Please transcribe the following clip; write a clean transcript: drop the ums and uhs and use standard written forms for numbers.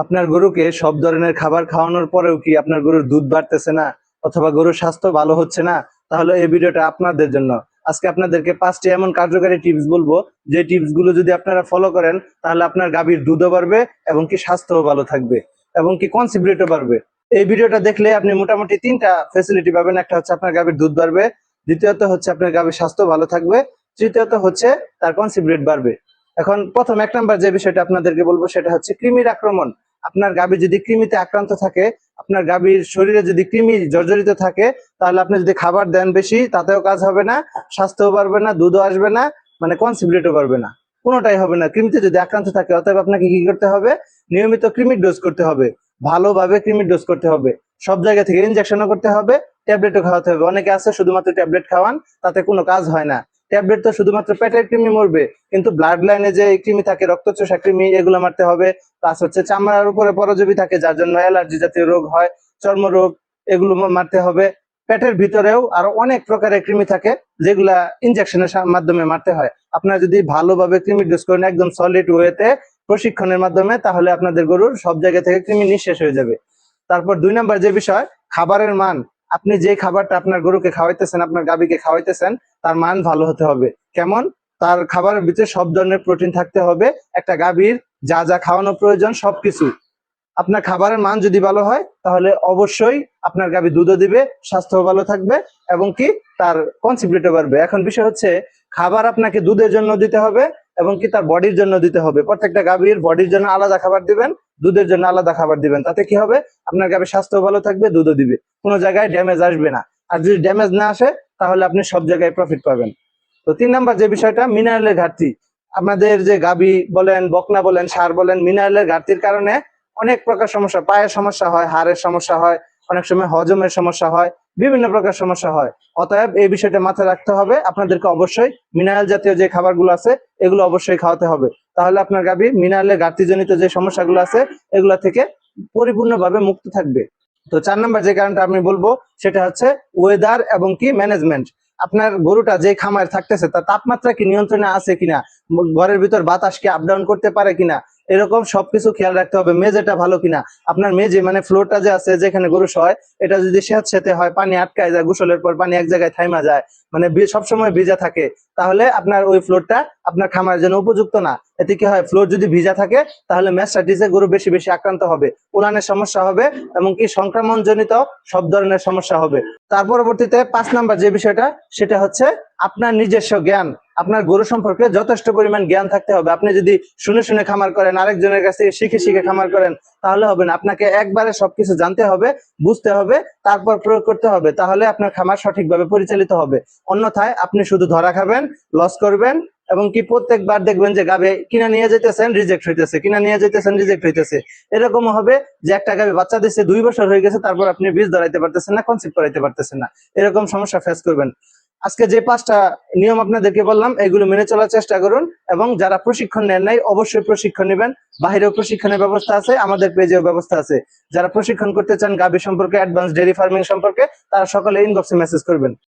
আপনার গরুকে সব ধরনের খাবার খাওয়ানোর পরেও কি আপনার গরুর দুধ বাড়তেছে না অথবা গরুর স্বাস্থ্য ভালো হচ্ছে না, তাহলে এই ভিডিওটা আপনাদের জন্য। আজকে আপনাদেরকে 5টি এমন কার্যকারী টিপস বলবো, যে টিপস গুলো যদি আপনারা ফলো করেন তাহলে আপনার গাভীর দুধও বাড়বে এবং কি স্বাস্থ্যও ভালো থাকবে এবং কি কনসিপ্রেটও বাড়বে। এই ভিডিওটা দেখলে আপনি মোটামুটি 3টা ফ্যাসিলিটি পাবেন। একটা হচ্ছে আপনার গাভীর দুধ বাড়বে, দ্বিতীয়ত হচ্ছে আপনার গাভীর স্বাস্থ্য ভালো থাকবে, তৃতীয়ত হচ্ছে তার কনসিপ্রেট বাড়বে। এখন প্রথম 1 নাম্বার যে বিষয়টা আপনাদেরকে বলবো সেটা হচ্ছে কৃমির আক্রমণ। আপনার গাভী যদি কৃমিতে আক্রান্ত থাকে, আপনার গাভীর শরীরে যদি কৃমি জর্জরিত থাকে, তাহলে আপনি যদি খাবার দেন বেশি তাতেও কাজ হবে না, স্বাস্থ্যও বাড়বে না, দুধও আসবে না, মানে কনসিপ্রেটও বাড়বে না, কোনোটাই হবে না কৃমিতে যদি আক্রান্ত থাকে। অতএব আপনাকে কি করতে হবে? নিয়মিত কৃমির ডোজ করতে হবে, ভালোভাবে কৃমির ডোজ করতে হবে, সব জায়গা থেকে ইনজেকশনও করতে হবে, ট্যাবলেটও খাওয়াতে হবে। অনেকে আছে শুধুমাত্র ট্যাবলেট খাওয়ান, তাতে কোনো কাজ হয় না। ট্যাবলেট তো শুধুমাত্র পেটের কৃমি মরবে, কিন্তু ব্লাড লাইনে যে কৃমি থাকে, রক্তচোষা কৃমি, এগুলো মারতে হবে। প্লাস হচ্ছে চামড়ার উপরে পরজীবী থাকে, যার জন্য অ্যালার্জি জাতীয় রোগ হয়, চর্মরোগ, এগুলো মারতে হবে। পেটের ভিতরেও আরো অনেক প্রকারের কৃমি থাকে, যেগুলা ইনজেকশনের মাধ্যমে মারতে হয়। আপনারা যদি ভালোভাবে কৃমি ডোজ করেন একদম সলিড ওয়েতে প্রশিক্ষণের মাধ্যমে, তাহলে আপনাদের গরুর সব জায়গা থেকে কৃমি নিঃশেষ হয়ে যাবে। তারপর 2 নাম্বার যে বিষয়, খাবারের মান। আপনি যে খাবারটা আপনার গরুকে খাওয়াইতেছেন, আপনার গাভীকে খাওয়াইতেছেন, তার মান ভালো হতে হবে। কেমন? তার খাবারের ভিতরে সব ধরনের প্রোটিন থাকতে হবে। একটা গাভীর যা যা খাওয়ানো প্রয়োজন সবকিছু। আপনার খাবারের মান যদি ভালো হয়, তাহলে অবশ্যই আপনার গাভী দুধও দিবে, স্বাস্থ্য ভালো থাকবে এবং কি তার কনসিপ্রেটও বাড়বে। এখন বিষয় হচ্ছে, খাবার আপনাকে দুধের জন্য দিতে হবে এবং কি তার বডির জন্য দিতে হবে। প্রত্যেকটা গাভীর বডির জন্য আলাদা খাবার দিবেন, দুধের জন্য আলাদা খাবার দিবেন। তাতে কি হবে? আপনার গাভীর স্বাস্থ্য ভালো থাকবে, দুধও দিবে, কোনো জায়গায় ড্যামেজ আসবে না। আর যদি ড্যামেজ না আসে, তাহলে আপনি সব জায়গায় প্রফিট পাবেন। তো 3 নাম্বার যে বিষয়টা, মিনারেলের ঘাটতি। আমাদের যে গাভী বলেন, বকনা বলেন, ষাঁড় বলেন, মিনারেলের ঘাটতির কারণে অনেক প্রকার সমস্যা, পায়ের সমস্যা হয়, হাড়ের সমস্যা হয়, অনেক সময় হজমের সমস্যা হয়, বিভিন্ন প্রকার সমস্যা হয়। অতএব এই বিষয়টা মাথায় রাখতে হবে, আপনাদেরকে অবশ্যই মিনারেল জাতীয় যে খাবারগুলো আছে এগুলো অবশ্যই খাওয়াতে হবে। তাহলে আপনার গাভী মিনারেলের ঘাটতিজনিত যে সমস্যাগুলো আছে এগুলো থেকে পরিপূর্ণভাবে মুক্ত থাকবে। তো 4 নাম্বার যে কারণটা আমি বলবো সেটা হচ্ছে ওয়েদার এবং কি ম্যানেজমেন্ট। আপনার গরুটা যে খামার থাকতেছে তার তাপমাত্রা কি নিয়ন্ত্রণে আছে কিনা, ঘরের ভিতর বাতাস কি আপ ডাউন করতে পারে কিনা, এরকম সবকিছু খেয়াল রাখতে হবে। মেঝেটা ভালো কিনা, আপনার মেঝে মানে ফ্লোরটা যে আছে যেখানে গরু শোয়, এটা যদি স্যাঁতসেঁতে হয়, পানি আটকায় যায়, গোসলের পর পানি এক জায়গায় থাইমা যায়, মানে সবসময় ভিজা থাকে, তাহলে আপনার ওই ফ্লোরটা আপনার খামারের জন্য উপযুক্ত না। এতে কি হয়? ফ্লোর যদি ভিজা থাকে, তাহলে ম্যাস্টাইটিসে গরু বেশি বেশি আক্রান্ত হবে, উলানের সমস্যা হবে এবং কি সংক্রমণ জনিত সব ধরনের সমস্যা হবে। তার পরবর্তীতে 5 নাম্বার যে বিষয়টা, সেটা হচ্ছে আপনার নিজস্ব জ্ঞান। আপনার গরু সম্পর্কে যথেষ্ট পরিমাণ জ্ঞান থাকতে হবে। আপনি যদি শুনে শুনে খামার করেন, আরেকজনের কাছ থেকে শিখে শিখে খামার করেন, তাহলে হবে না। আপনাকে একবারে সবকিছু জানতে হবে, বুঝতে হবে, তারপর প্রয়োগ করতে হবে, তাহলে আপনার খামার সঠিকভাবে পরিচালিত হবে। অন্যথায় আপনি শুধু ধরা খাবেন, লস করবেন এবং কি প্রত্যেকবার দেখবেন যে গাভী কিনা নিয়ে যেতেছেন রিজেক্ট হইতেছে, কিনা নিয়ে যেতেছেন রিজেক্ট হইতেছে। এরকম হবে যে একটা গাভী বাচ্চা দিচ্ছে 2 বছর হয়ে গেছে, তারপর আপনি বীজ ধরাইতে পারতেছেন না, কনসিভ করাইতে পারতেছেন না। এরকম সমস্যা ফেস করবেন। আজকে যে 5টা নিয়ম আপনাদেরকে বললাম, এগুলো মেনে চলার চেষ্টা করুন এবং যারা প্রশিক্ষণ নেন নাই অবশ্যই প্রশিক্ষণ নেবেন। বাহিরেও প্রশিক্ষণের ব্যবস্থা আছে, আমাদের পেজেও ব্যবস্থা আছে। যারা প্রশিক্ষণ করতে চান গাভী সম্পর্কে, অ্যাডভান্স ডেইরি ফার্মিং সম্পর্কে, তারা সকলে ইনবক্সে মেসেজ করবেন।